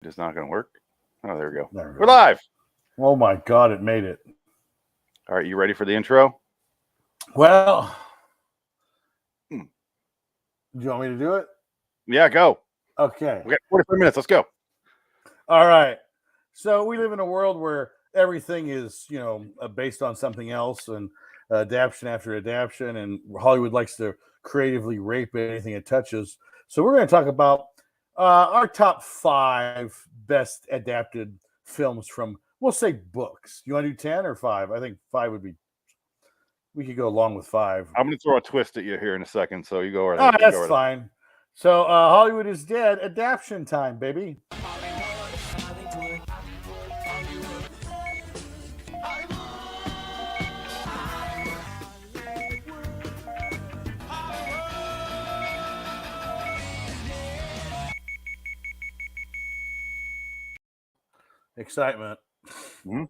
It's not going to work. Oh, there we go. There we We're go. live. Oh my God, it made it. All right, you ready for the intro? Well, do you want me to do it? Yeah, go. Okay. We got 45 minutes. Let's go. All right. So we live in a world where everything is, based on something else and adaptation after adaptation, and Hollywood likes to creatively rape anything it touches. So we're going to talk about our top 5 best adapted films from, we'll say, books. You want to do 10 or 5? I think 5 would be. We could go along with 5. I'm going to throw a twist at you here in a second, so you go right Oh, ahead. that's fine. So Hollywood is dead. Adaptation time, baby. Excitement. Mm-hmm.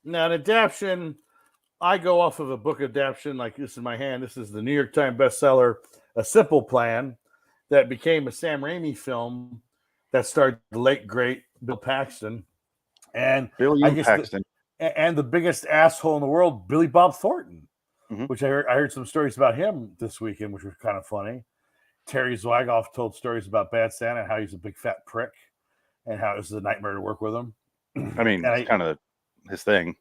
Now, an adaptation, I go off of a book adaptation like this in my hand. This is the New York Times bestseller, A Simple Plan, that became a Sam Raimi film that starred the late, great Bill Paxton. And Billiam Paxton. And the biggest asshole in the world, Billy Bob Thornton, Mm-hmm. which I heard some stories about him this weekend, which was kind of funny. Terry Zwigoff told stories about Bad Santa, how he's a big fat prick, and how it was a nightmare to work with him. I mean, it's kind of his thing.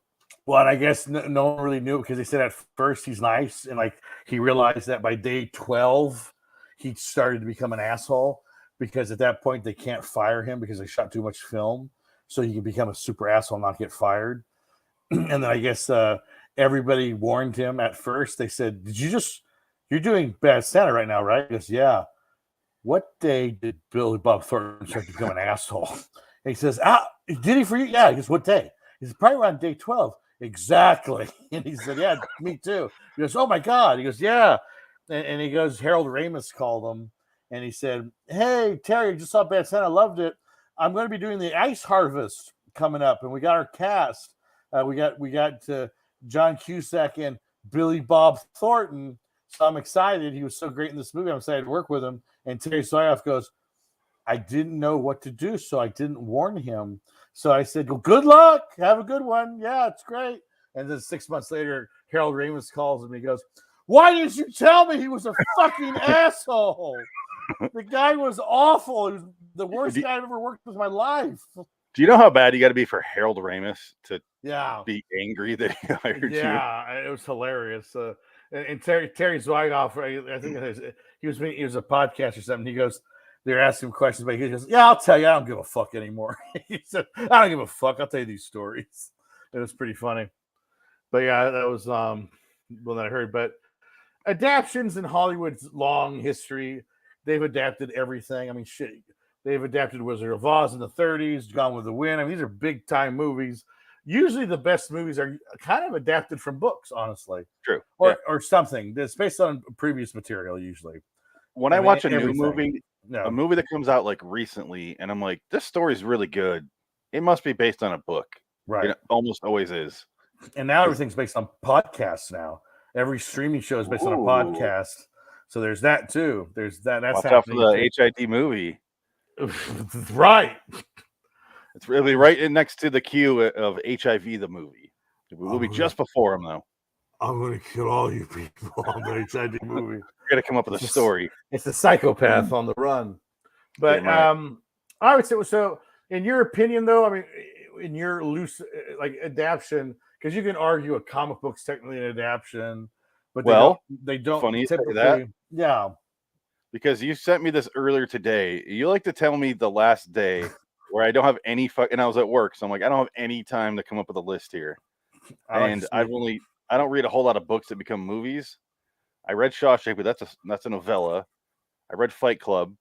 Well, and I guess no one really knew because they said at first he's nice, and like he realized that by day 12 he started to become an asshole because at that point they can't fire him because they shot too much film, so he can become a super asshole and not get fired. And then I guess everybody warned him at first. They said, you're doing Bad Santa right now, right? He goes, yeah. What day did Billy Bob Thornton start to become an asshole? And he says, did he for you? Yeah. He goes, what day? He says, probably around day 12. Exactly. And he said, yeah, me too. He goes, oh my God. He goes, yeah. And he goes, Harold Ramis called him and he said, hey, Terry, just saw Bad Santa. Loved it. I'm going to be doing the Ice Harvest coming up. And we got our cast. We got John Cusack and Billy Bob Thornton. So I'm excited. He was so great in this movie. I'm excited to work with him. And Terry Zwigoff goes, I didn't know what to do, so I didn't warn him. So I said, well, good luck. Have a good one. Yeah, it's great. And then 6 months later, Harold Ramis calls him. He goes, why didn't you tell me he was a fucking asshole? The guy was awful. He was the worst guy I've ever worked with in my life. Do you know how bad you got to be for Harold Ramis to be angry that he hired you? Yeah, it was hilarious. And Terry Zwigoff, I think he was a podcast or something. He goes, they're asking him questions, but he goes, yeah, I'll tell you, I don't give a fuck anymore. He said, I don't give a fuck. I'll tell you these stories. It was pretty funny. But yeah, that was one that I heard. But adaptions in Hollywood's long history, they've adapted everything. I mean, shit. They've adapted Wizard of Oz in the 30s, Gone with the Wind. I mean, these are big time movies. Usually the best movies are kind of adapted from books, honestly. True. Or something that's based on previous material, usually. When I watch a new movie, a movie that comes out like recently, and I'm like, this story's really good, it must be based on a book. Right. It almost always is. And now everything's based on podcasts now. Every streaming show is based on a podcast. So there's that too. There's that. That's watch out for the HID movie. Right. It's really right in next to the queue of HIV, the movie. We'll be just before him, though. I'm going to kill all you people on the HID movie. We're going to come up with a story. It's a psychopath on the run. But I would say, so in your opinion, though, I mean, in your loose, like, adaptation, because you can argue a comic book's technically an adaptation, but they don't funny typically. That. Yeah. Because you sent me this earlier today. You like to tell me the last day where I don't have any and I was at work, so I'm like, I don't have any time to come up with a list here. I don't read a whole lot of books that become movies. I read Shawshank, but that's a novella. I read Fight Club.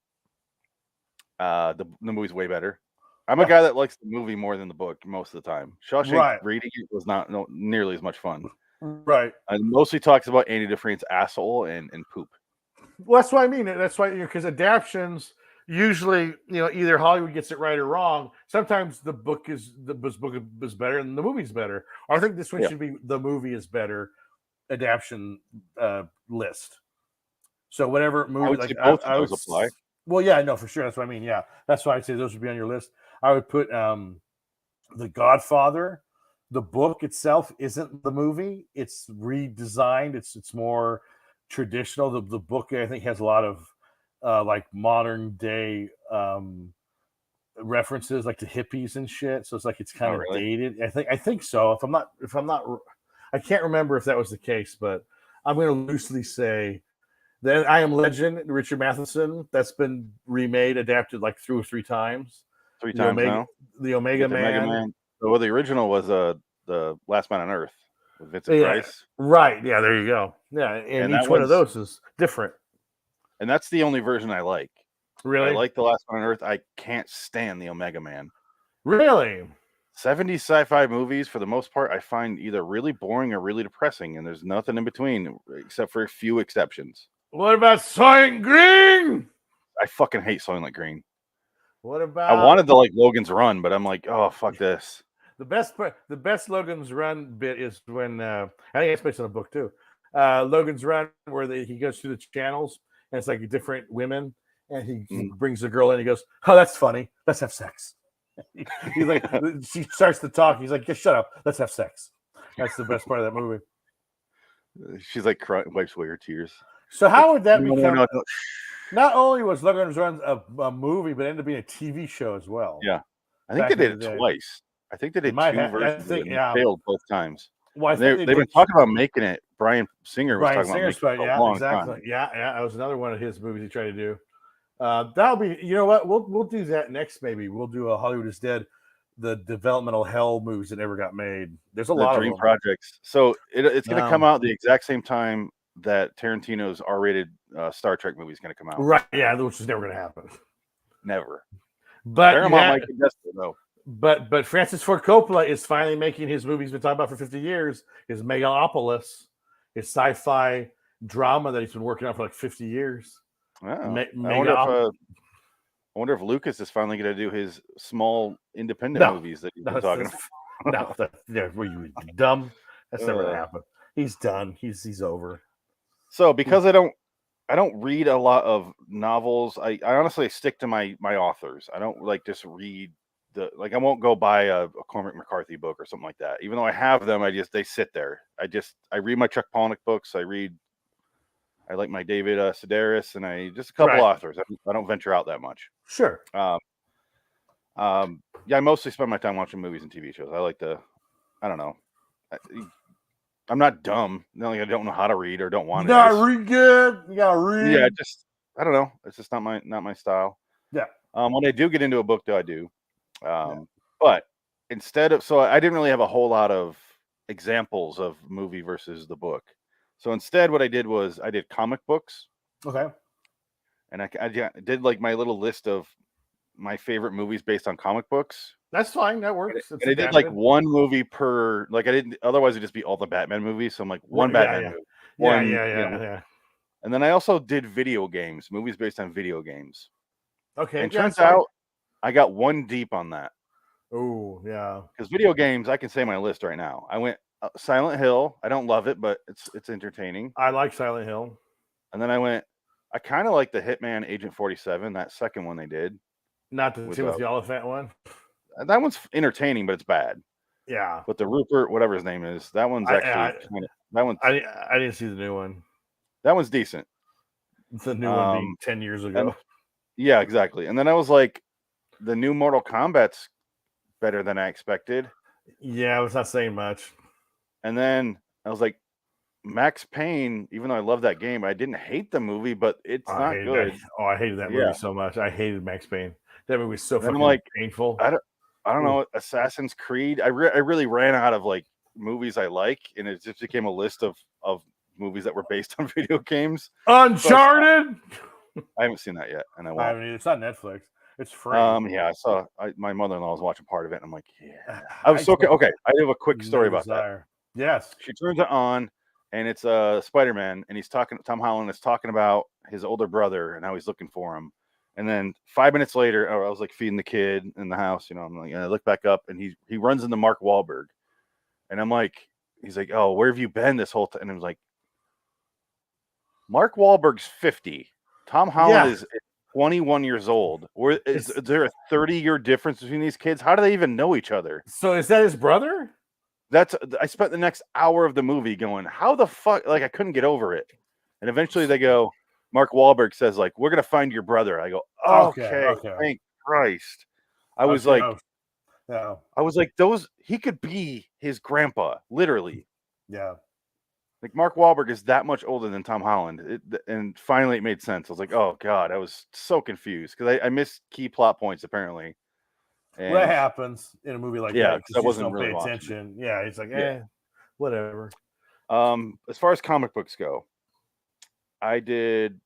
The movie's way better. I'm a guy that likes the movie more than the book most of the time. Shawshank reading it was not nearly as much fun. Right. It mostly talks about Andy Dufresne's asshole and poop. Well, that's what I mean. That's why, because adaptions usually, either Hollywood gets it right or wrong. Sometimes the book is better and the movie's better. I think this one should be the movie is better adaptation list. So whatever movie, I would say both of those apply. Well, yeah, no, for sure. That's what I mean. Yeah, that's why I say those would be on your list. I would put The Godfather. The book itself isn't the movie. It's redesigned. It's more traditional. The book, I think, has a lot of like modern day references, like to hippies and shit. So it's like it's kind Oh, of really? dated. I think so. If I'm not, I can't remember if that was the case, but I'm going to loosely say that I Am Legend, Richard Matheson, that's been remade, adapted like 2 or 3 times. Three The times Omega, now. the You Omega got the Mega Man. Man. So, well, the original was the Last Man on Earth with Vincent Yeah, Price, right. Yeah, there you go. Yeah, and and that each one of was those is different. and that's the only version I like. I Really, like the Last Man on Earth. I can't stand the Omega Man. really. 70s sci-fi movies, for the most part, I find either really boring or really depressing, and there's nothing in between except for a few exceptions. What about Soylent Green? I fucking hate Soylent Green. What I about wanted to like Logan's Run, but I'm like, oh fuck this. the best part? The best Logan's Run bit is when I think it's based on a book too. Logan's Run, where he goes through the channels and it's like different women, and he brings the girl in. And he goes, "Oh, that's funny. Let's have sex." He's like, she starts to talk. He's like, "Just shut up. Let's have sex." That's the best part of that movie. She's like wipes away her tears. So how Like, would that no, become? no, no. Not only was Logan's Run a movie, but it ended up being a TV show as well. Yeah, I think Back they in did the it day. twice. I think they They did might 2 have. I versions of it, think, and yeah. they failed both times. Well, I And think they've they been did. talking about making it. Brian Singer was Bryan talking about Singer's making it fight. for a Yeah, long exactly. time. Yeah, that was another one of his movies he tried to do. That'll be. You know what? We'll do that next. Maybe we'll do a Hollywood is Dead, the developmental hell movies that never got made. There's a The lot of dream them. projects. So it's going to come Um, out the exact same time that Tarantino's R-rated Star Trek movie is going to come out. right. Yeah, which is never going to happen. Never. But Paramount might get desperate though. But Francis Ford Coppola is finally making his movie he's been talking about for 50 years. His Megalopolis, his sci-fi drama that he's been working on for like 50 years. Oh, I wonder if Lucas is finally going to do his small independent movies that he's been talking about. Were you dumb? That's never gonna happen. He's done. He's over. So because I don't read a lot of novels. I honestly stick to my authors. I don't like just read I won't go buy a Cormac McCarthy book or something like that. Even though I have them, they sit there. I read my Chuck Palahniuk books. I like my David Sedaris, and just a couple authors. I don't venture out that much. Sure. Yeah, I mostly spend my time watching movies and TV shows. I don't know. I'm not dumb. Not like I don't know how to read or don't want to. Read good. You gotta read. Yeah, I don't know. It's just not my style. Yeah. When I do get into a book, though, I do. But so I didn't really have a whole lot of examples of movie versus the book. So instead, what I did was I did comic books. Okay. And I did like my little list of my favorite movies based on comic books. That's fine. That works. And I did like one movie per. Like I didn't. Otherwise, it'd just be all the Batman movies. So I'm like one Batman movie. Yeah. And then I also did video games, movies based on video games. Okay. And turns out I got one deep on that. Oh yeah. Because video games, I can say my list right now. I went Silent Hill. I don't love it, but it's entertaining. I like Silent Hill. And then I kind of like the Hitman Agent 47, that second one they did. Not the Timothy Oliphant one. That one's entertaining, but it's bad. Yeah. But the Rupert, whatever his name is, that one's actually I didn't see the new one. That one's decent. The new one being 10 years ago. Yeah, exactly. And then I was like, the new Mortal Kombat's better than I expected. Yeah, I was not saying much. And then I was like, Max Payne, even though I love that game, I didn't hate the movie, but it's not good. I hated that movie so much. I hated Max Payne. That movie was so fucking painful. I don't know. Assassin's Creed. I really ran out of like movies I like, and it just became a list of movies that were based on video games. Uncharted. I haven't seen that yet, and I mean, it's on Netflix. It's free. Yeah, I saw. My mother-in-law was watching part of it, and I'm like, yeah. I was okay. I have a quick story about that. Yes. She turns it on, and it's Spider-Man, and Tom Holland is talking about his older brother and how he's looking for him. And then 5 minutes later, I was like feeding the kid in the house, I'm like, I look back up, and he runs into Mark Wahlberg, and I'm like, he's like, oh, where have you been this whole time? And I was like, Mark Wahlberg's 50. Tom Holland is 21 years old. Or is there a 30-year difference between these kids? How do they even know each other? So is that his brother? I spent the next hour of the movie going, how the fuck? Like, I couldn't get over it. And eventually they go, Mark Wahlberg says, like, we're going to find your brother. I go, okay. Thank Christ. I was like, he could be his grandpa, literally. Yeah. Like, Mark Wahlberg is that much older than Tom Holland. And finally it made sense. I was like, oh, God, I was so confused because I missed key plot points, apparently. And what happens in a movie like that? Because I wasn't really pay attention. Yeah, it's like, whatever. As far as comic books go, I did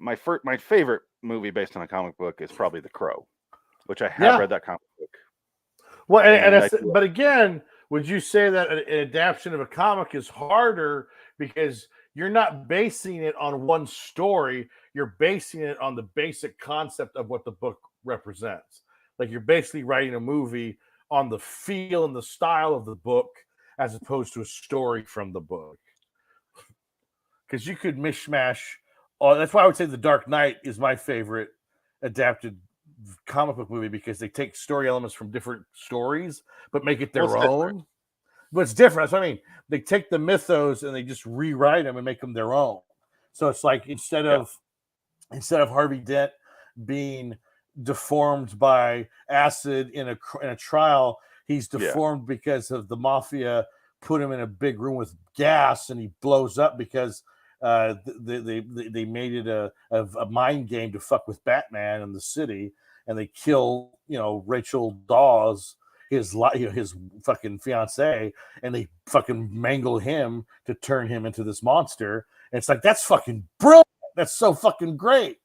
my favorite movie based on a comic book is probably The Crow, which I have read that comic book. Well, but again, would you say that an adaptation of a comic is harder because you're not basing it on one story, you're basing it on the basic concept of what the book represents. Like you're basically writing a movie on the feel and the style of the book as opposed to a story from the book. Because you could mishmash. That's why I would say The Dark Knight is my favorite adapted comic book movie because they take story elements from different stories but make it their own. But it's different. That's what I mean. They take the mythos and they just rewrite them and make them their own. So it's like instead of Harvey Dent being deformed by acid in a trial, he's deformed because of the mafia put him in a big room with gas and he blows up because they made it a mind game to fuck with Batman in the city, and they kill Rachel Dawes, his fucking fiance, and they fucking mangle him to turn him into this monster. And it's like, that's fucking brilliant. That's so fucking great.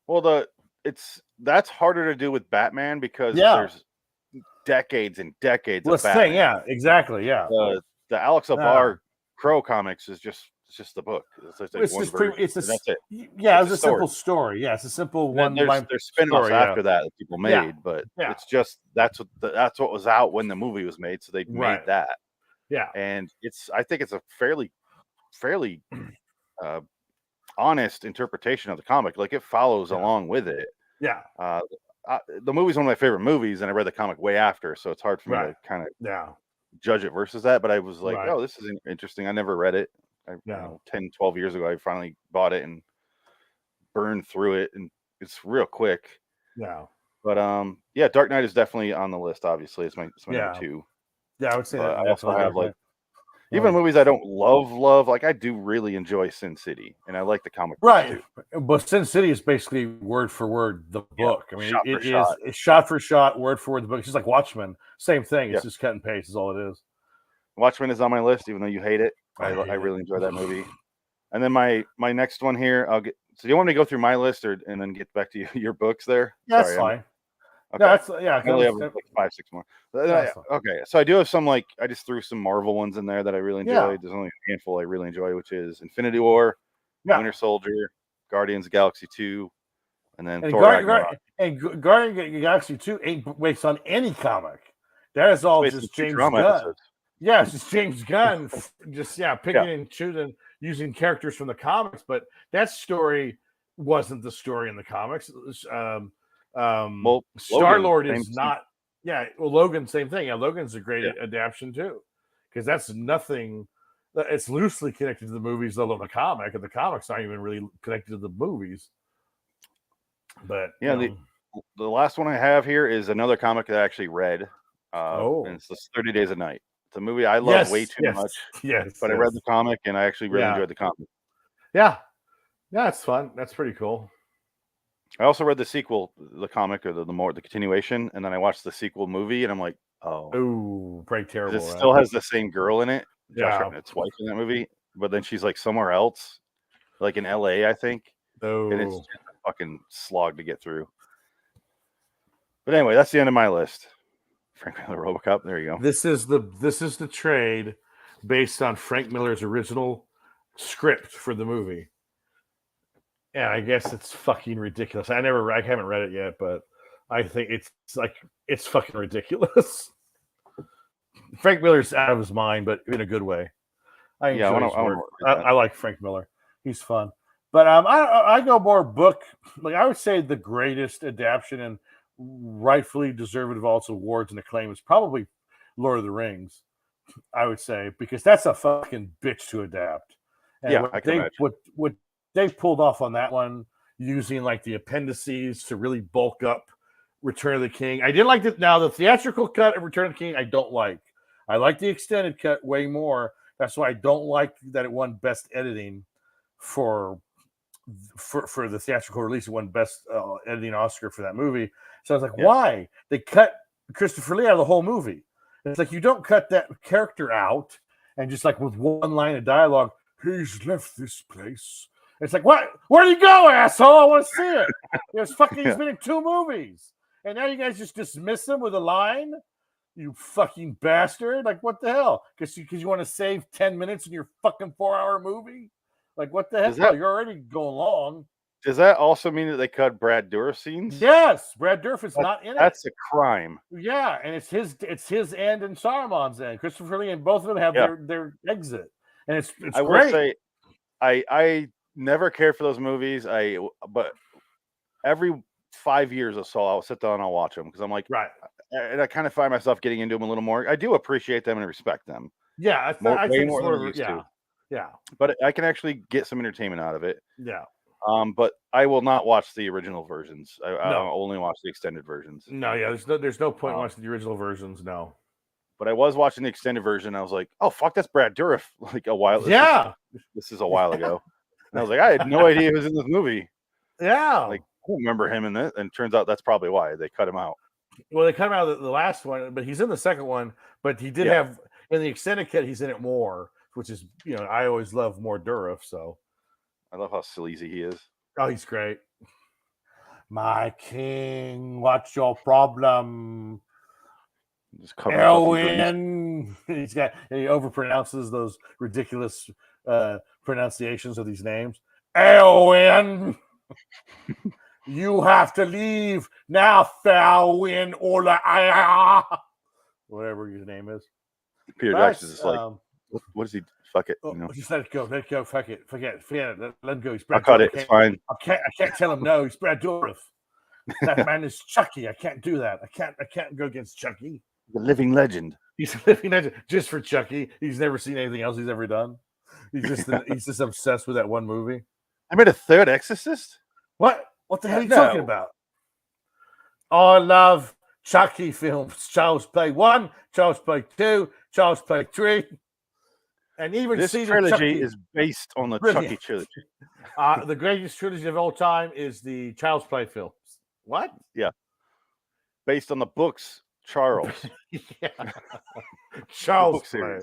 Well, that's harder to do with Batman because there's decades and decades of Batman. Exactly. The Alex Abar Crow comics is just the book. That's it. Yeah, it's a simple story. Yeah, it's a simple one. There's spin-offs after that people made, but it's just that's what was out when the movie was made, so they made that. Yeah, and I think it's a fairly honest interpretation of the comic. Like it follows along with it. Yeah. The movie's one of my favorite movies, and I read the comic way after, so it's hard for me to kind of judge it versus that. But I was like, oh, this is interesting. I never read it. 10, 12 years ago, I finally bought it and burned through it, and it's real quick. Yeah. But Dark Knight is definitely on the list. Obviously, it's my number 2. Yeah, I would say that. I also have even movies I don't love. Like I do really enjoy Sin City, and I like the comic book too. But Sin City is basically word for word the book. I mean, it's shot for shot, word for word the book. It's just like Watchmen. Same thing. It's just cut and paste is all it is. Watchmen is on my list, even though you hate it. I really enjoy that movie. And then my next one here, so do you want me to go through my list and then get back to your books there? Yeah, that's fine. Okay. I only have like 5, 6 more. Okay, so I do have some I just threw some Marvel ones in there that I really enjoyed. There's only a handful I really enjoy, which is Infinity War, Winter Soldier, Guardians of the Galaxy 2, and then Thor Ragnarok. And Guardians of the Galaxy 2 ain't based on any comic. That is all just James Gunn. Episodes. Yeah, it's just James Gunn, picking and choosing, using characters from the comics. But that story wasn't the story in the comics. Star-Lord is not. Yeah, well, Logan, same thing. Yeah, Logan's a great adaptation too, because that's nothing. It's loosely connected to the movies, although the comics aren't even really connected to the movies. But the last one I have here is another comic that I actually read. And it's the 30 Days of Night. It's a movie I love way too much. But I read the comic and I actually really enjoyed the comic. Yeah, it's fun. That's pretty cool. I also read the sequel, the comic, or the continuation, and then I watched the sequel movie, and I'm like, pretty terrible. It still has the same girl in it, Josh Hartnett's wife in that movie, but then she's like somewhere else, like in LA, I think. And it's just a fucking slog to get through. But anyway, that's the end of my list. Frank Miller RoboCop. There you go. This is the trade based on Frank Miller's original script for the movie. And I guess it's fucking ridiculous. I haven't read it yet, but I think it's fucking ridiculous. Frank Miller's out of his mind, but in a good way. I like Frank Miller. He's fun. But I go more book. Like I would say the greatest adaptation and rightfully deserved of all its awards and acclaim is probably Lord of the Rings. I would say because that's a fucking bitch to adapt. And I can imagine. what they pulled off on that one using like the appendices to really bulk up Return of the King. I didn't like it. Now the theatrical cut of Return of the King, I don't like. I like the extended cut way more. That's why I don't like that it won Best Editing for the theatrical release. It won Best Editing Oscar for that movie. So I was like, why? They cut Christopher Lee out of the whole movie. It's like you don't cut that character out and just like with one line of dialogue, he's left this place. It's like, what? Where do you go, asshole? I want to see it. He's been in 2 movies. And now you guys just dismiss him with a line? You fucking bastard. Like, what the hell? Because you want to save 10 minutes in your fucking 4-hour movie? Like, what the hell? You're already going long. Does that also mean that they cut Brad Dourif scenes? Yes, Brad Dourif is not in it. That's a crime. Yeah, and it's his end and Saruman's end. Christopher Lee and both of them have their exit, and it's I great. Will say, I never cared for those movies. But every 5 years or so, I'll sit down and I'll watch them because I'm like, right. And I kind of find myself getting into them a little more. I do appreciate them and respect them. Yeah, I think more than used to. Yeah, but I can actually get some entertainment out of it. Yeah. But I will not watch the original versions. I'll only watch the extended versions. No, yeah, there's no point watching the original versions. No. But I was watching the extended version. I was like, oh fuck, that's Brad Dourif. Like a while. This is a while ago. And I was like, I had no idea he was in this movie. Yeah. Like I don't remember him in it, and it turns out that's probably why they cut him out. Well, they cut him out of the last one, but he's in the second one. But he did have in the extended cut, he's in it more, which is I always love more Dourif. So I love how sleazy he is. Oh, he's great. My king, what's your problem? Elwin. He overpronounces those ridiculous pronunciations of these names. Elwin. You have to leave now, Falwin, or whatever his name is. Peter Jackson's just like, what is he? Fuck it. Just let it go. Let it go. Fuck it. Forget it. Let him go. He's I'll cut it. It's fine. I can't tell him no. He's Brad Dourif. That man is Chucky. I can't do that. I can't go against Chucky. The living legend. He's a living legend. Just for Chucky. He's never seen anything else he's ever done. He's just obsessed with that one movie. I made a third Exorcist. What the hell are you talking about? I love Chucky films. Child's Play 1, Child's Play 2, Child's Play 3. And even this trilogy is based on the Chucky trilogy. The greatest trilogy of all time is the Child's Play films. What? Yeah. Based on the books, Charles. Child's Play.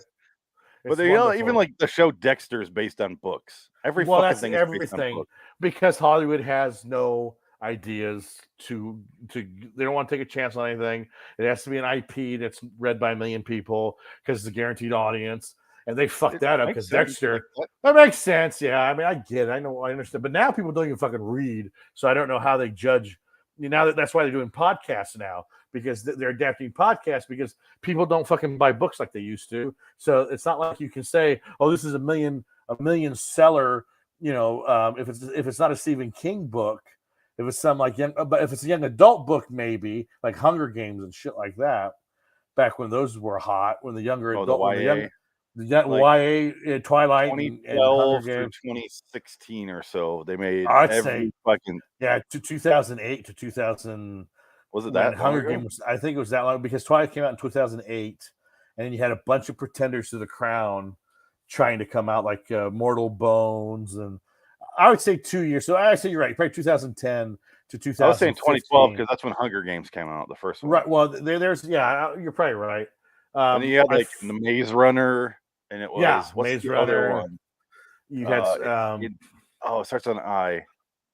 But even like the show Dexter is based on books. Fucking thing is based on books. Because Hollywood has no ideas to they don't want to take a chance on anything. It has to be an IP that's read by 1 million people because it's a guaranteed audience. And they fucked that up because Dexter. That makes sense. Yeah. I mean, I get it. I know. I understand. But now people don't even fucking read. So I don't know how they judge. Now that's why they're doing podcasts now, because they're adapting podcasts because people don't fucking buy books like they used to. So it's not like you can say, oh, this is a million seller, if it's not a Stephen King book, if it's some like but if it's a young adult book, maybe like Hunger Games and shit like that, back when those were hot, when the younger adult, the YA, Twilight, 2012 through 2016 or so, they made to 2008 to 2000. Was it that Hunger Games? I think it was that long because Twilight came out in 2008, and then you had a bunch of pretenders to the crown trying to come out, like Mortal Bones, and I would say 2 years. So I say you're right, probably 2010 to 2000. I was saying 2012 because that's when Hunger Games came out, the first one. Right. Well, you're probably right. And then you had like the Maze Runner. And it was Maze Runner. One? You had it starts on I.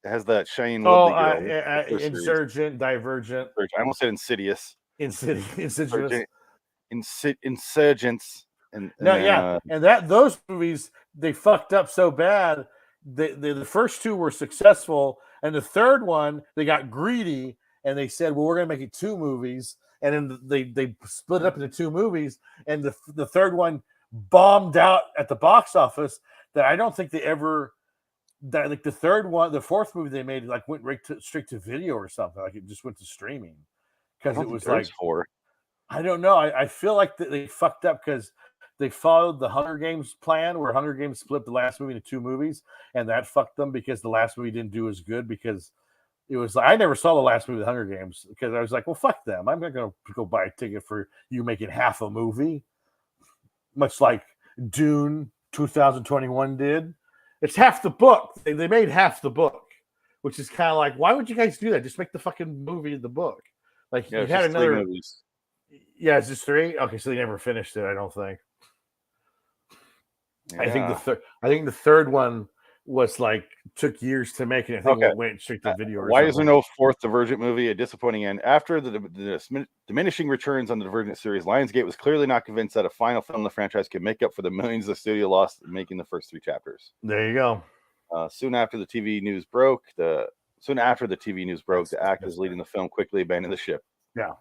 It has that Shane Woodley Insurgent, Divergent. I almost said Insidious. Insidious. Insurgents. And those movies they fucked up so bad. The first two were successful, and the third one they got greedy and they said, "Well, we're going to make it 2 movies," and then they split it up into 2 movies, and the third one bombed out at the box office that I don't think they ever that like the third one, the fourth movie they made like went straight to video or something. Like it just went to streaming because it was like 4. I don't know. I feel like they fucked up because they followed the Hunger Games plan where Hunger Games split the last movie into 2 movies, and that fucked them because the last movie didn't do as good because it was like I never saw the last movie of the Hunger Games because I was like, well, fuck them. I'm not gonna go buy a ticket for you making half a movie, much like Dune 2021 did. It's half the book. They made half the book, which is kind of like, why would you guys do that? Just make the fucking movie the book. Like you had another 3 movies. Yeah, it's just 3. Okay, so they never finished it. I don't think. Yeah. I think the third one was like took years to make, and I think it went straight to video. Why is there no 4th Divergent movie? A disappointing end. After the diminishing returns on the Divergent series, Lionsgate was clearly not convinced that a final film in the franchise could make up for the millions the studio lost making the first 3 chapters. There you go. Soon after the TV news broke, the actors leading the film quickly abandoned the ship. Yeah,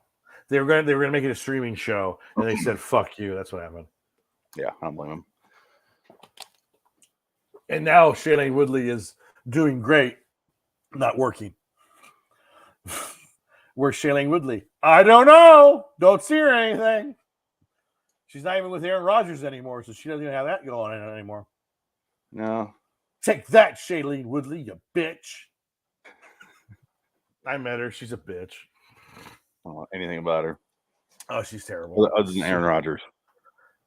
they were gonna make it a streaming show, and they said, "Fuck you." That's what happened. Yeah, I don't blame them. And now Shailene Woodley is doing great, not working. Where's Shailene Woodley? I don't know. Don't see her or anything. She's not even with Aaron Rodgers anymore, so she doesn't even have that going on anymore. No. Take that, Shailene Woodley, you bitch. I met her. She's a bitch. I don't know anything about her. Oh, she's terrible. Other than Aaron Rodgers.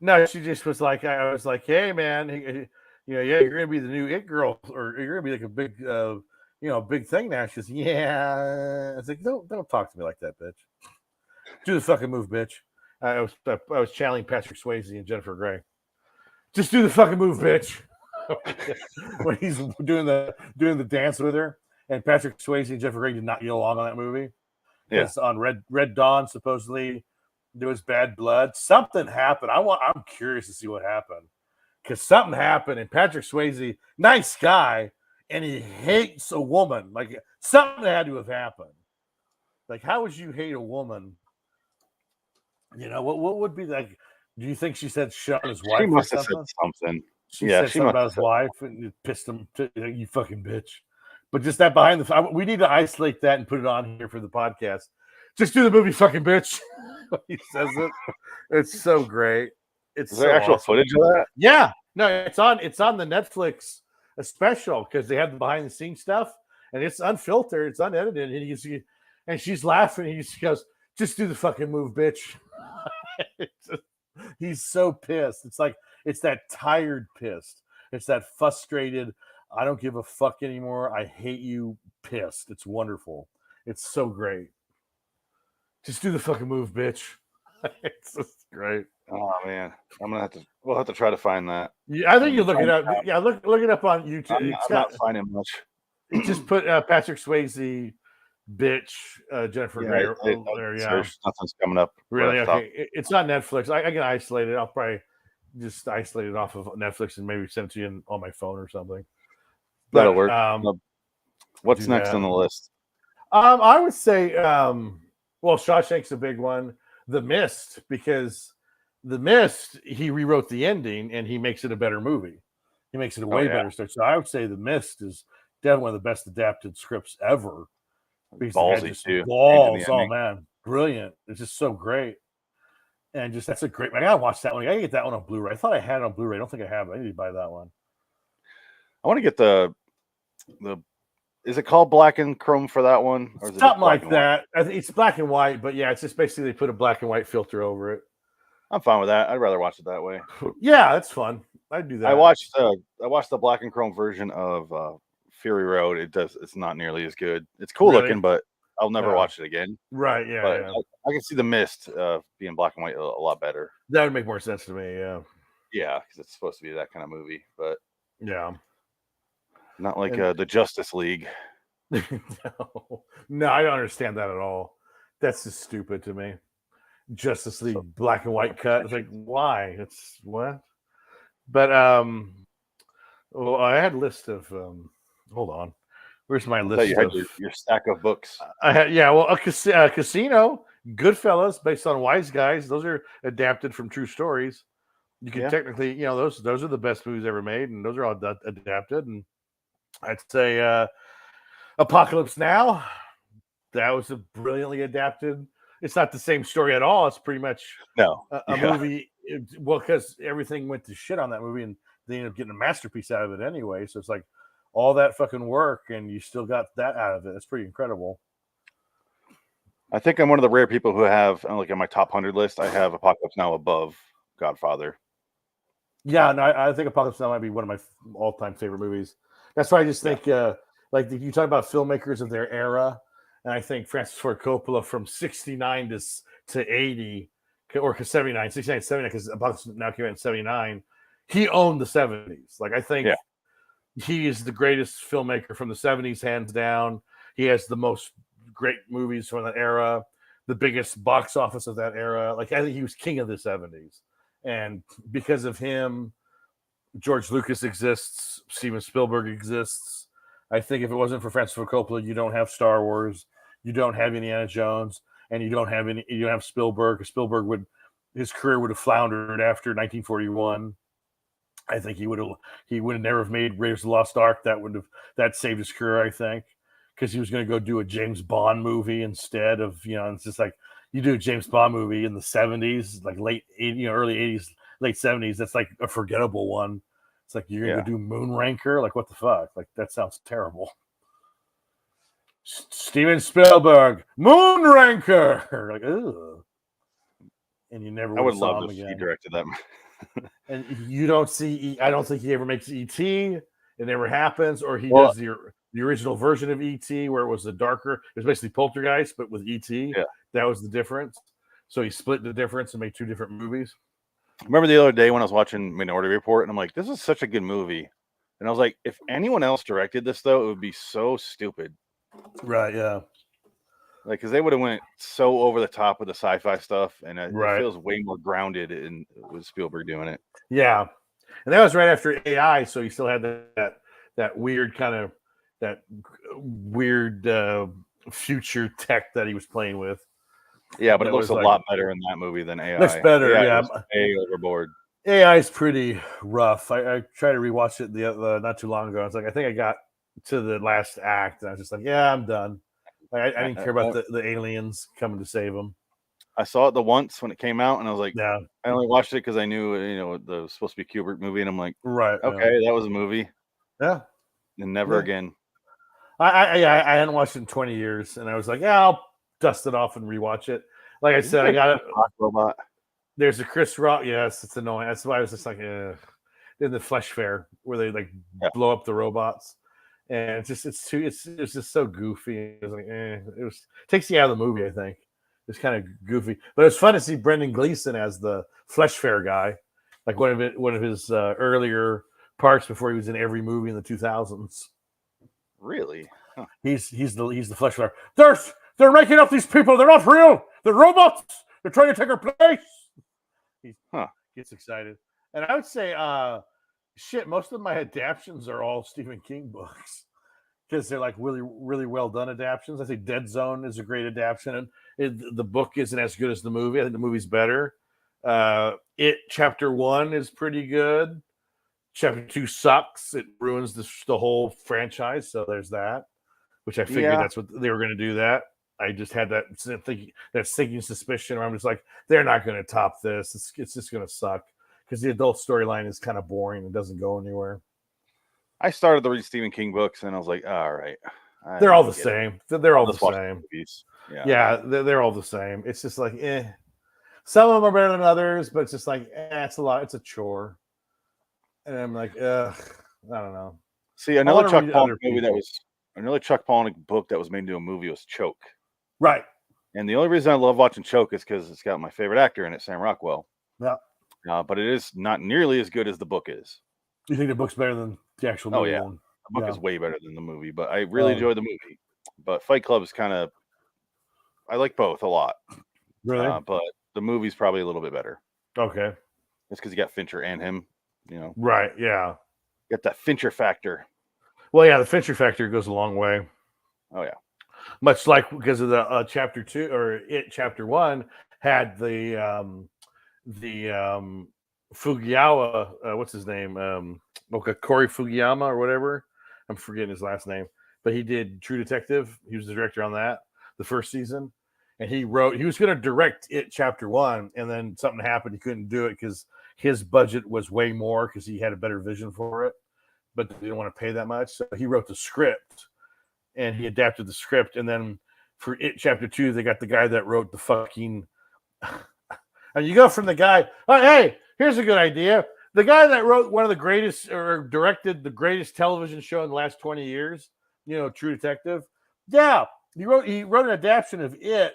No, she just was like, I was like, hey, man, you're gonna be the new it girl, or you're gonna be like a big, big thing now. She goes, yeah. I was like, don't talk to me like that, bitch. Do the fucking move, bitch. I was channeling Patrick Swayze and Jennifer Grey. Just do the fucking move, bitch. When he's doing the dance with her, and Patrick Swayze and Jennifer Grey did not get along on that movie. Yeah. On Red Dawn, supposedly there was bad blood. Something happened. I'm curious to see what happened. Because something happened, and Patrick Swayze, nice guy, and he hates a woman. Like something had to have happened. Like, how would you hate a woman? What would be like? Do you think she said shit on his wife? She must or have something? said something. She said something about his wife, and it pissed him. You fucking bitch. But just that behind the, we need to isolate that and put it on here for the podcast. Just do the movie, fucking bitch. He says it. It's so great. Is there actual footage of that? Yeah, no, it's on the Netflix special because they have the behind the scenes stuff, and it's unfiltered, it's unedited, and she's laughing. And he just goes, "Just do the fucking move, bitch." He's so pissed. It's that tired pissed. It's that frustrated. I don't give a fuck anymore. I hate you. Pissed. It's wonderful. It's so great. Just do the fucking move, bitch. It's just great. Oh man, we'll have to try to find that. Yeah, I think you look it up. Yeah, look it up on YouTube. I'm not finding much. Just put Patrick Swayze, bitch, Jennifer Grey. Nothing's coming up. Really? Okay. It's on Netflix. I can isolate it. I'll probably just isolate it off of Netflix and maybe send it to you on my phone or something. That'll work. What's next on the list? I would say, Shawshank's a big one. The Mist, because The Mist, he rewrote the ending and he makes it a better movie. He makes it a way better story. So I would say The Mist is definitely one of the best adapted scripts ever. Ballsy too. Balls, oh man, brilliant! It's just so great, and just that's a great. I gotta watch that one. I gotta get that one on Blu-ray. I thought I had it on Blu-ray. I don't think I have it. I need to buy that one. I want to get the. Is it called black and chrome for that one? Or is something like that. I think it's black and white, but yeah, it's just basically they put a black and white filter over it. I'm fine with that. I'd rather watch it that way. Yeah, that's fun. I'd do that. I watched the black and chrome version of Fury Road. It's not nearly as good. It's cool looking, but I'll never watch it again. Right? Yeah. But I can see The Mist being black and white a lot better. That would make more sense to me. Yeah. Yeah, because it's supposed to be that kind of movie, but yeah. Not like the Justice League. No, I don't understand that at all. That's just stupid to me. Justice League black and white cut. It's like, why? It's what? But I had a list of hold on. Where's my list? You had your stack of books. I had Casino, Goodfellas, based on Wise Guys. Those are adapted from true stories. You can technically, those are the best movies ever made, and those are all adapted. And I'd say Apocalypse Now. That was a brilliantly adapted. It's not the same story at all. It's pretty much a movie. Well, because everything went to shit on that movie, and they ended up getting a masterpiece out of it anyway. So it's like all that fucking work, and you still got that out of it. It's pretty incredible. I think I'm one of the rare people who have, like, on my top 100 list, I have Apocalypse Now above Godfather. Yeah, no, I think Apocalypse Now might be one of my all-time favorite movies. That's why I just think, like, you talk about filmmakers of their era, and I think Francis Ford Coppola from 69 to 80, or 79, 69 to 79, because Apocalypse Now came out in 79, he owned the 70s. Like, I think he is the greatest filmmaker from the 70s, hands down. He has the most great movies from that era, the biggest box office of that era. Like, I think he was king of the 70s. And because of him, George Lucas exists, Steven Spielberg exists. I think if it wasn't for Francis Ford Coppola, you don't have Star Wars, you don't have Indiana Jones, and you don't have Spielberg. His career would have floundered after 1941. I think he would have never have made Raiders of the Lost Ark. That saved his career, I think, because he was going to go do a James Bond movie instead of, it's just like, you do a James Bond movie in the 70s, like late 80s, early 80s, late 70s. That's like a forgettable one. It's like, you're going to do Moonraker? Like, what the fuck? Like, that sounds terrible. Steven Spielberg, Moonraker. Like, ugh. And you never would have saw him again. He directed that. And you don't see, I don't think he ever makes E.T. It never happens. Or he does the original version of E.T. where it was it was basically Poltergeist, but with E.T. Yeah. That was the difference. So he split the difference and made two different movies. I remember the other day when I was watching Minority Report, and I'm like, this is such a good movie. And I was like, if anyone else directed this, though, it would be so stupid. Right, yeah. Like, because they would have went so over the top with the sci-fi stuff, and it feels way more grounded with Spielberg doing it. Yeah. And that was right after AI, so he still had that weird kind of, that weird future tech that he was playing with. Yeah, but it looks a lot better in that movie than AI. Looks better, AI way overboard. AI is pretty rough. I tried to rewatch it not too long ago. I was like, I think I got to the last act, and I was just like, yeah, I'm done. Like, I didn't care about the aliens coming to save him. I saw it the once when it came out, and I was like, yeah. I only watched it because I knew, it was supposed to be a Kubrick movie, and I'm like, right, okay, that was a movie. Yeah. And never again. I hadn't watched it in 20 years, and I was like, yeah, I'll dust it off and rewatch it. Like I said, I got it. Robot. There's a Chris Rock. Yes, it's annoying. That's why I was just like, in the Flesh Fair where they like blow up the robots, and it's just so goofy. It was like, it takes you out of the movie. I think it's kind of goofy, but it's fun to see Brendan Gleeson as the Flesh Fair guy, like one of his earlier parts before he was in every movie in the 2000s. Really? Huh. He's the Flesh Fair. They're making up these people. They're not real. They're robots. They're trying to take our place. He gets excited. And I would say, most of my adaptions are all Stephen King books because they're like really, really well done adaptions. I think Dead Zone is a great adaptation. And the book isn't as good as the movie. I think the movie's better. It Chapter 1 is pretty good. Chapter 2 sucks. It ruins the whole franchise. So there's that, which I figured that's what they were going to do that. I just had that sinking suspicion where I'm just like, they're not going to top this. It's just going to suck because the adult storyline is kind of boring and doesn't go anywhere. I started to read Stephen King books and I was like, all right. They're all the same. They're all the same. Yeah, they're all the same. It's just like, Some of them are better than others, but it's just like, it's a lot. It's a chore. And I'm like, I don't know. See, another Chuck Palahniuk book that was made into a movie was Choke. Right. And the only reason I love watching Choke is because it's got my favorite actor in it, Sam Rockwell. Yeah. But it is not nearly as good as the book is. You think the book's better than the actual movie? Oh, yeah. The book is way better than the movie, but I really enjoy the movie. But Fight Club is I like both a lot. Really? But the movie's probably a little bit better. Okay. It's because you got Fincher and him, Right, yeah. You got that Fincher factor. Well, yeah, the Fincher factor goes a long way. Oh, yeah. Much like because of the Chapter 2 or Chapter 1 had the Fujiyawa, what's his name? Corey Fujiyama or whatever. I'm forgetting his last name, but he did True Detective. He was the director on that, the first season. And he was going to direct it chapter 1, and then something happened. He couldn't do it because his budget was way more because he had a better vision for it, but they didn't want to pay that much. So he wrote the script and he adapted the script. And then for it chapter 2, they got the guy that wrote the fucking, and you go from the guy, oh, hey, here's a good idea. The guy that wrote one of the greatest or directed the greatest television show in the last 20 years, True Detective. Yeah. He wrote an adaptation of it,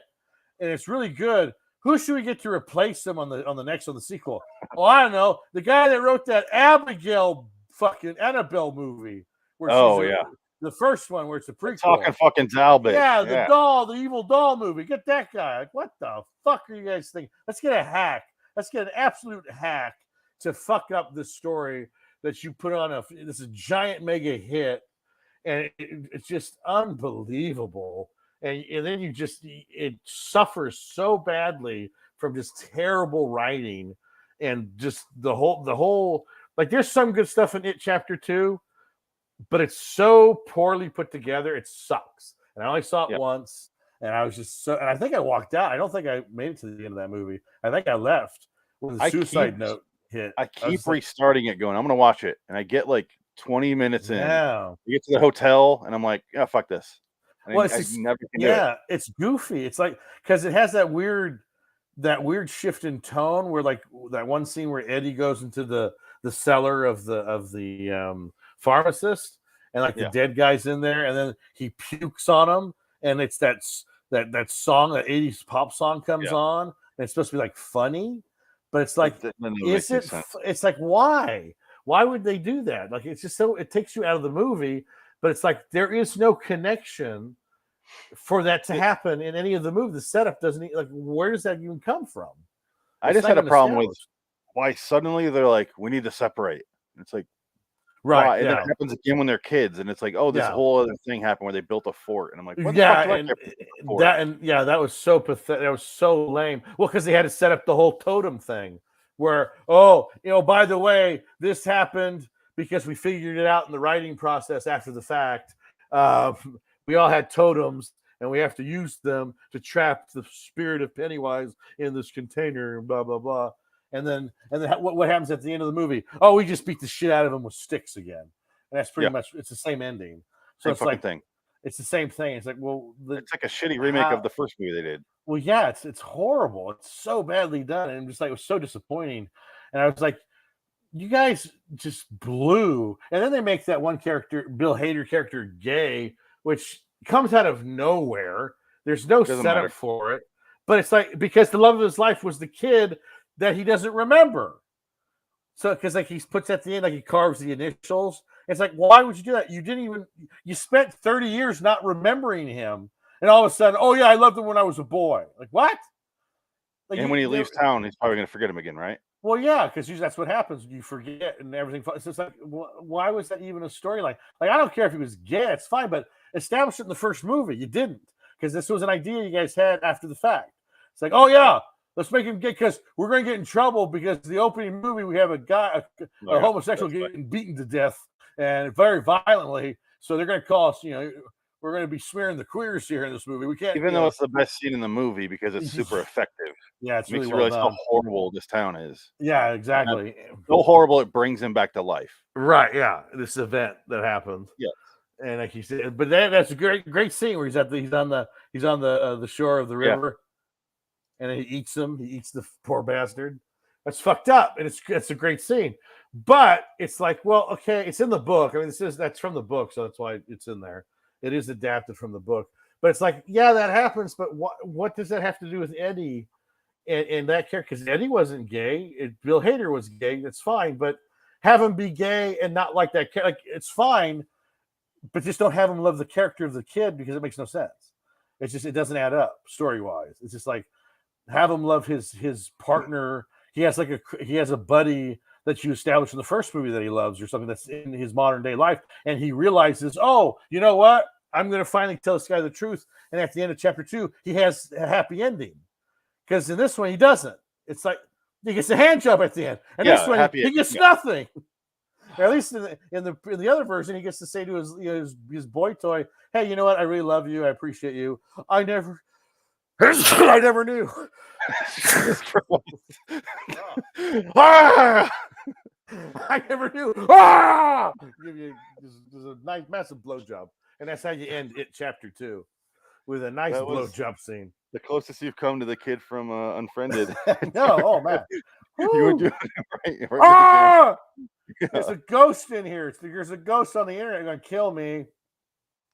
and it's really good. Who should we get to replace him on the sequel? Oh, I don't know. The guy that wrote that Abigail fucking Annabelle movie. The first one where it's a prequel. Talking fucking Talbot. Yeah, the evil doll movie. Get that guy. Like, what the fuck are you guys thinking? Let's get a hack. Let's get an absolute hack to fuck up this story that you put on this is a giant mega hit, and it's just unbelievable. And then it suffers so badly from just terrible writing and just the whole like there's some good stuff in it chapter 2, but it's so poorly put together, it sucks. And I only saw it once, and I was just and I think I walked out. I don't think I made it to the end of that movie. I think I left when the suicide note hit. I keep restarting it going, I'm going to watch it. And I get like 20 minutes in. Yeah. You get to the hotel, and I'm like, yeah, fuck this. Well, it's goofy. It's like because it has that weird shift in tone where like that one scene where Eddie goes into the cellar of the pharmacist, and like the dead guy's in there, and then he pukes on him, and it's that song, that 80s pop song comes on, and it's supposed to be like funny, but it's like it's like why would they do that? Like it's just so it takes you out of the movie. But it's like there is no connection for that to happen in any of the movies. The setup doesn't like. Where does that even come from? I just had a problem with why suddenly they're like, we need to separate. It's like, right? And then it happens again when they're kids, and it's like, oh, this whole other thing happened where they built a fort, and I'm like, what the fuck do I care that was so pathetic. That was so lame. Well, because they had to set up the whole totem thing, where by the way, this happened because we figured it out in the writing process after the fact. We all had totems, and we have to use them to trap the spirit of Pennywise in this container, blah, blah, blah. And then what happens at the end of the movie? Oh, we just beat the shit out of him with sticks again. And that's pretty much, it's the same ending. So it's like, it's the same thing. It's like, well, it's like a shitty remake of the first movie they did. Well, yeah, it's horrible. It's so badly done. And just like, it was so disappointing. And I was like, you guys just blew. And then they make that one character, Bill Hader character, gay, which comes out of nowhere. There's no setup for it. But it's like, because the love of his life was the kid that he doesn't remember. So, because like he puts at the end, like he carves the initials. It's like, why would you do that? You spent 30 years not remembering him. And all of a sudden, oh yeah, I loved him when I was a boy. Like, what? Like, and when he leaves town, he's probably going to forget him again, right? Well, yeah, because that's what happens. You forget and everything. It's just like, why was that even a storyline? Like, I don't care if he was gay. It's fine, but establish it in the first movie. You didn't, because this was an idea you guys had after the fact. It's like, oh, yeah, let's make him gay because we're going to get in trouble because the opening movie, we have a homosexual getting beaten to death and very violently. So they're going to call us, we're going to be smearing the queers here in this movie. We can't, even though it's the best scene in the movie because it's super effective. Yeah, it's makes really you realize how horrible this town is. Yeah, exactly. So horrible it brings him back to life. Right. Yeah, this event that happened. Yeah, and like he said, but that's a great scene where he's on the shore of the river, and then he eats him. He eats the poor bastard. That's fucked up, and it's a great scene. But it's like, well, okay, it's in the book. I mean, that's from the book, so that's why it's in there. It is adapted from the book. But it's like, yeah, that happens. But what does that have to do with Eddie and that character? Because Eddie wasn't gay. Bill Hader was gay. That's fine. But have him be gay and not like that. Like, it's fine. But just don't have him love the character of the kid because it makes no sense. It's just, it doesn't add up story-wise. It's just like, have him love his partner. He has a buddy that you established in the first movie that he loves or something that's in his modern day life. And he realizes, oh, you know what? I'm going to finally tell this guy the truth. And at the end of chapter 2, he has a happy ending. Because in this one, he doesn't. It's like he gets a hand job at the end. And this one, he gets nothing. Or at least in the other version, he gets to say to his boy toy, "Hey, you know what? I really love you. I appreciate you. I never knew." Ah! I never knew. Ah! Give you there's a nice, massive blowjob, and that's how you end it. Chapter 2 with a nice blowjob scene. The closest you've come to the kid from Unfriended. No, oh man, you were doing it right. Ah! There's a ghost in here. There's a ghost on the internet going to kill me.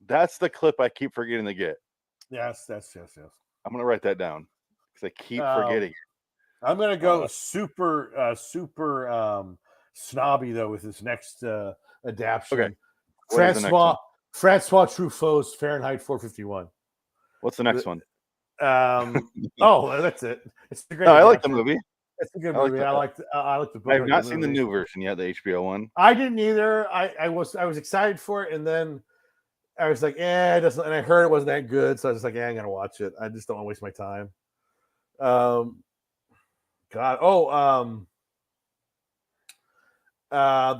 That's the clip I keep forgetting to get. Yes. I'm going to write that down because I keep forgetting. I'm going to go super snobby though with this next adaptation. Okay. Francois Truffaut's Fahrenheit 451. What's the next one? Oh, that's it. It's a great. I like the movie. It's a good movie. I like the book. I have not seen the new version yet, the HBO one. I didn't either. I was excited for it, and then I was like, it doesn't. And I heard it wasn't that good, so I was just like, I'm gonna watch it. I just don't want to waste my time. The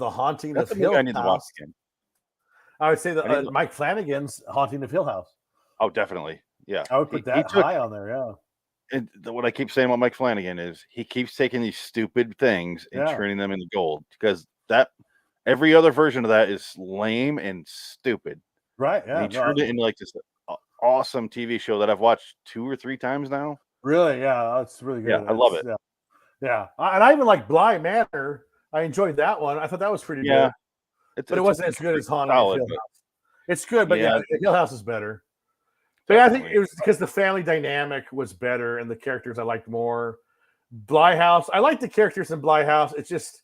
Haunting of Hill House. I need to watch again. I would say Mike Flanagan's Haunting of Hill House. Oh, definitely. Yeah, I would put that high on there. Yeah. And what I keep saying about Mike Flanagan is he keeps taking these stupid things and turning them into gold, because every other version of that is lame and stupid. Right. Yeah. And he turned it into like this awesome TV show that I've watched 2 or 3 times now. Really? Yeah. That's really good. Yeah, I love it. Yeah. And I even like Bly Manor. I enjoyed that one. I thought that was pretty good. But it wasn't as good as Haunting of Hill House. It's good, but Hill House is better. But I think it was because the family dynamic was better and the characters I liked more. Bly House, I like the characters in Bly House. It's just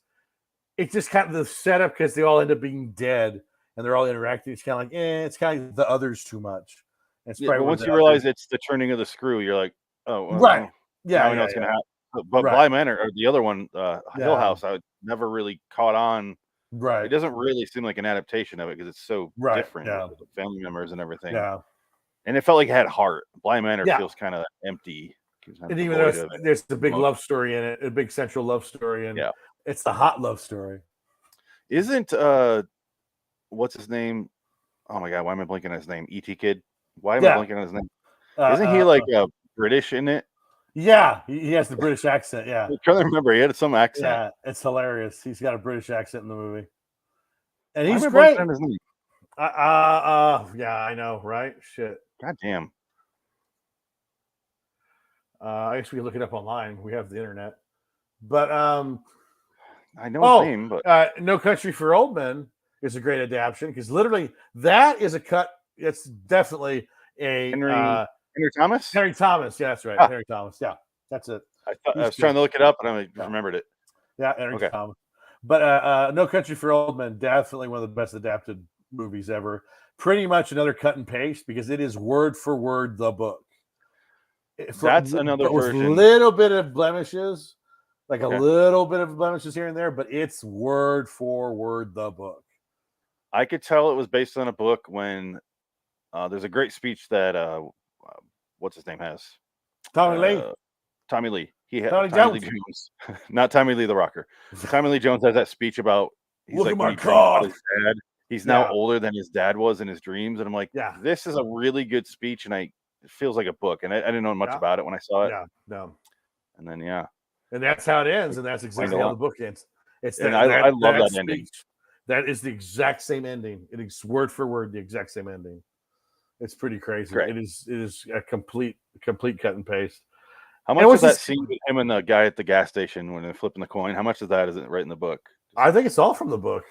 kind of the setup, because they all end up being dead and they're all interacting. It's kind of like, it's kind of the others too much. But once you realize it's the turning of the screw, you're like, oh, well, right. Yeah. I know what's going to happen. But Bly Manor, or the other one, Hill House, I never really caught on. Right. It doesn't really seem like an adaptation of it because it's so different with the family members and everything. Yeah. And it felt like it had heart. Bly Manor feels kind of empty. And even though there's the big love story in it, a big central love story, and it's the hot love story. Isn't what's his name? Oh my god, why am I blanking on his name? E.T. Kid. Why am I blanking on his name? Isn't he like British in it? Yeah, he has the British accent. Yeah, I'm trying to remember. He had some accent. Yeah, it's hilarious. He's got a British accent in the movie, and he's great. Yeah, I know, right? Shit. God damn. I guess we can look it up online. We have the internet. But I know his name, but No Country for Old Men is a great adaptation, because literally that is a cut. It's definitely a Henry Thomas? Henry Thomas. Yeah, that's right. Henry Thomas. Yeah, that's it. I was trying to look it up and I remembered it. Yeah, Henry Thomas. But No Country for Old Men, definitely one of the best adapted movies ever. Pretty much another cut and paste, because it is word for word the book. That's another version. A little bit of blemishes, a little bit of blemishes here and there, but it's word for word the book. I could tell it was based on a book when there's a great speech that what's his name has? Tommy Lee. Tommy Lee. He had Tommy Lee Jones, not Tommy Lee the Rocker. Tommy Lee Jones has that speech about look at my cock. His dad. He's now older than his dad was in his dreams, and I'm like, this is a really good speech, and it feels like a book, and I didn't know much about it when I saw it. Yeah, no. And then and that's how it ends, and that's exactly how the book ends. I love that ending. That is the exact same ending. It is word for word the exact same ending. It's pretty crazy. Great. It is a complete cut and paste. How much was that scene with him and the guy at the gas station when they're flipping the coin? How much of that is it right in the book? I think it's all from the book.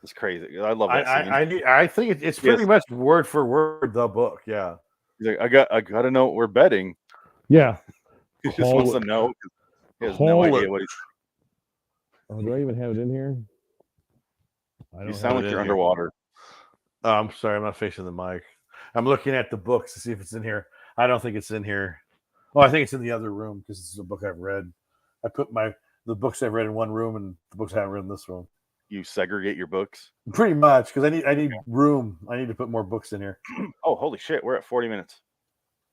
It's crazy. I love that scene. I think it's pretty much word for word the book. Yeah. He's like, I got to know what we're betting. Yeah. He just wants to know. He has no idea what he's. Oh, do I even have it in here? You sound like you're underwater. Oh, I'm sorry. I'm not facing the mic. I'm looking at the books to see if it's in here. I don't think it's in here. Oh, I think it's in the other room, because this is a book I've read. I put the books I've read in one room and the books I haven't read in this room. You segregate your books? Pretty much, because I need room. I need to put more books in here. Oh, holy shit. We're at 40 minutes.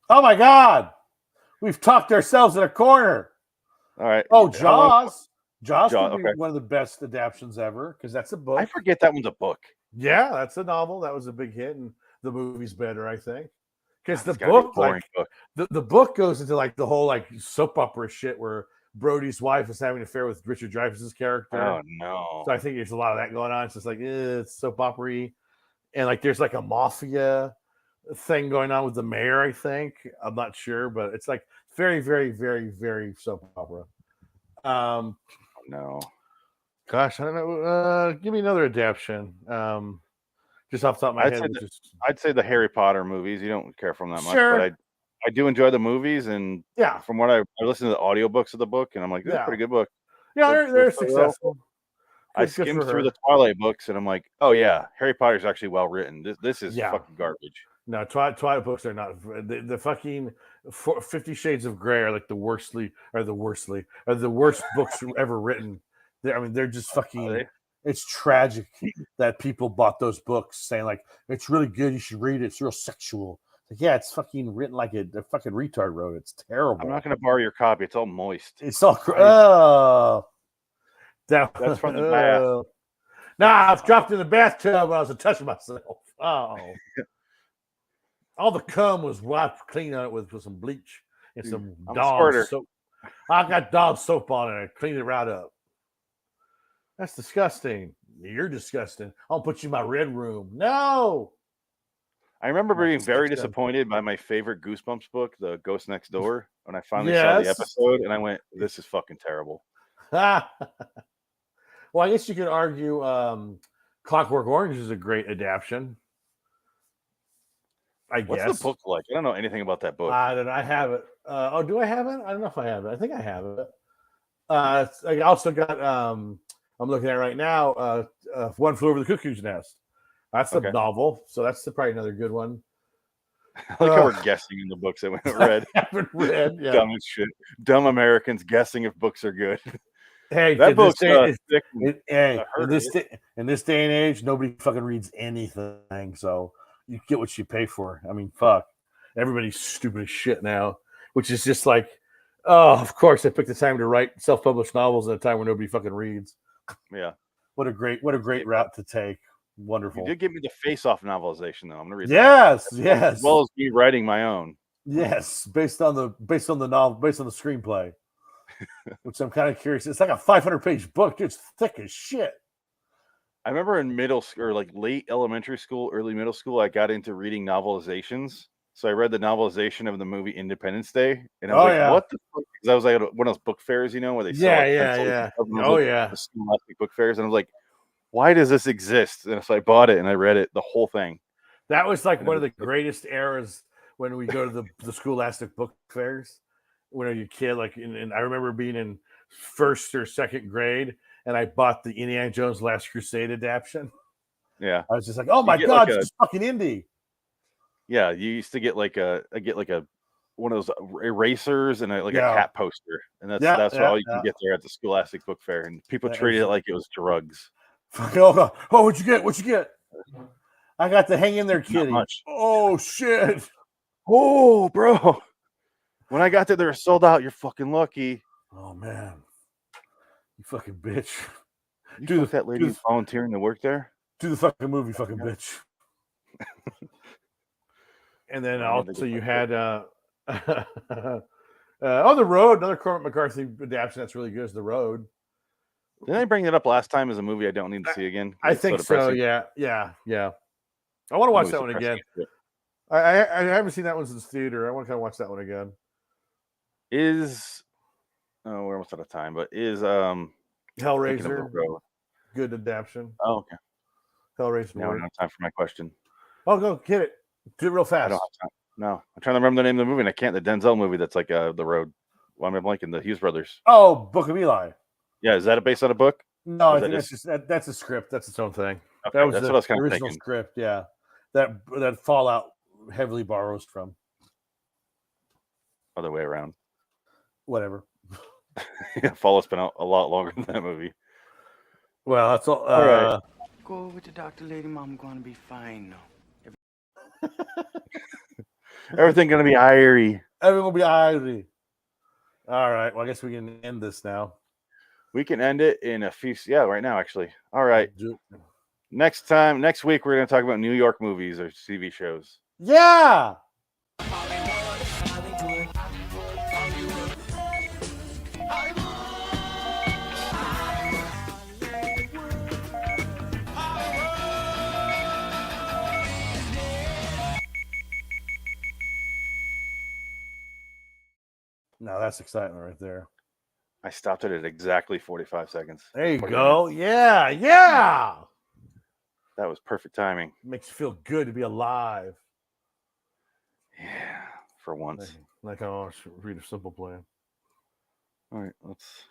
Oh, my God. We've talked ourselves in a corner. All right. Oh, Jaws. Jaws Jaws, could be okay. one of the best adaptations ever because that's a book. I forget that one's a book. Yeah, that's a novel. That was a big hit, and the movie's better, I think. Because the It's gotta be a book, boring like book. the book goes into like the whole like soap opera shit where Brody's wife is having an affair with Richard Dreyfuss's character. Oh no. So I think there's a lot of that going on. It's just like it's soap opera-y. And like there's like a mafia thing going on with the mayor, I think. I'm not sure, but it's like very, very, very, very soap opera. No. Gosh, I don't know. Give me another adaptation. Just off the top of my head. I'd say the Harry Potter movies. You don't care for them that much, Sure. but I do enjoy the movies, and Yeah, from what I listen to the audiobooks of the book, and I'm like, this is a pretty good book. Yeah, they're For successful. I skimmed through the Twilight books, and I'm like, oh yeah, Harry Potter's actually well written. This is fucking garbage. No, Twilight books are not. The fucking 50 Shades of Grey are like the worst books ever written. They're just fucking. It's tragic that people bought those books saying like it's really good. You should read it. It's real sexual. Like, yeah, it's fucking written like a fucking retard wrote. It's terrible. I'm not going to borrow your copy. It's all moist. It's all. Oh, that's from the bath. Nah, I've dropped in the bathtub when I was touching myself. Oh. All the cum was wiped clean on it with some bleach and some dog soap. I got dog soap on it. I cleaned it right up. That's disgusting. You're disgusting. I'll put you in my red room. No. I remember being very disappointed by my favorite Goosebumps book, The Ghost Next Door, when I finally saw the episode, and I went, this is fucking terrible. Well, I guess you could argue Clockwork Orange is a great adaptation. What's the book like? I don't know anything about that book. I don't know. I have it. Do I have it? I don't know if I have it. I think I have it. I also got. I'm looking at it right now. One Flew Over the Cuckoo's Nest. That's a novel, so that's probably another good one. I like how we're guessing in the books that we haven't read. Haven't read. Yeah. Dumb as shit. Dumb Americans guessing if books are good. Hey, that book's thick. In this day and age, nobody fucking reads anything. So you get what you pay for. I mean, fuck. Everybody's stupid as shit now, which is just like, oh, of course, I picked the time to write self-published novels at a time where nobody fucking reads. Yeah. What a great route to take. Wonderful. You did give me the Face Off novelization, though. I'm gonna read that. Yes. As well as me writing my own. Yes, based on the novel, based on the screenplay. Which I'm kind of curious. It's like a 500-page book. It's thick as shit. I remember in middle school, or like late elementary school, early middle school, I got into reading novelizations. So I read the novelization of the movie Independence Day, and I was what the fuck? Because I was like at one of those book fairs, where they sell the scholastic book fairs, and I was like, why does this exist? And so I bought it and I read it, the whole thing. That was like one of the greatest eras when we go to the scholastic book fairs. When you're a kid, like, and I remember being in first or second grade, and I bought the Indiana Jones Last Crusade adaptation. Yeah, I was just like, oh my god, it's just fucking indie. Yeah, you used to get like one of those erasers and a cat poster, and that's all you can get there at the scholastic book fair, and people treated it like it was drugs. Oh, what'd you get? What'd you get? I got the Hang in There Kitty. Oh shit! Oh, bro. When I got there, they were sold out. You're fucking lucky. Oh man, you fucking bitch! You that lady volunteering to work there? Do the fucking movie, fucking bitch. And then also you had The Road, another Cormac McCarthy adaptation that's really good is The Road. Didn't I bring that up last time as a movie I don't need to see again? I think so. Yeah. I want to watch that one again. I haven't seen that one since theater. I want to kind of watch that one again. We're almost out of time, but is Hellraiser good adaptation? Oh, okay. Hellraiser. Now I don't have time for my question. Oh, go get it. Do it real fast. I don't have time. No, I'm trying to remember the name of the movie, and I can't. The Denzel movie that's like The Road. Why am I blanking? The Hughes brothers. Oh, Book of Eli. Yeah, is that based on a book? No, I think that's a script. That's its own thing. Okay, that was what I was kind of original thinking. Script. Yeah, that Fallout heavily borrows from. Other way around. Whatever. Yeah, Fallout's been out a lot longer than that movie. Well, that's all. All right. Go with the doctor, lady. Mom, going to be fine now. Everything gonna be irie. Everything will be irie. All right. Well, I guess we can end this now. We can end it in a few. Yeah, right now, actually. All right. Do- Next week, we're going to talk about New York movies or TV shows. Yeah. Now that's excitement right there. I stopped it at exactly 45 seconds. There you 40 go. minutes. Yeah, yeah. That was perfect timing. Makes you feel good to be alive. Yeah, for once. Like how I read a simple plan. All right, let's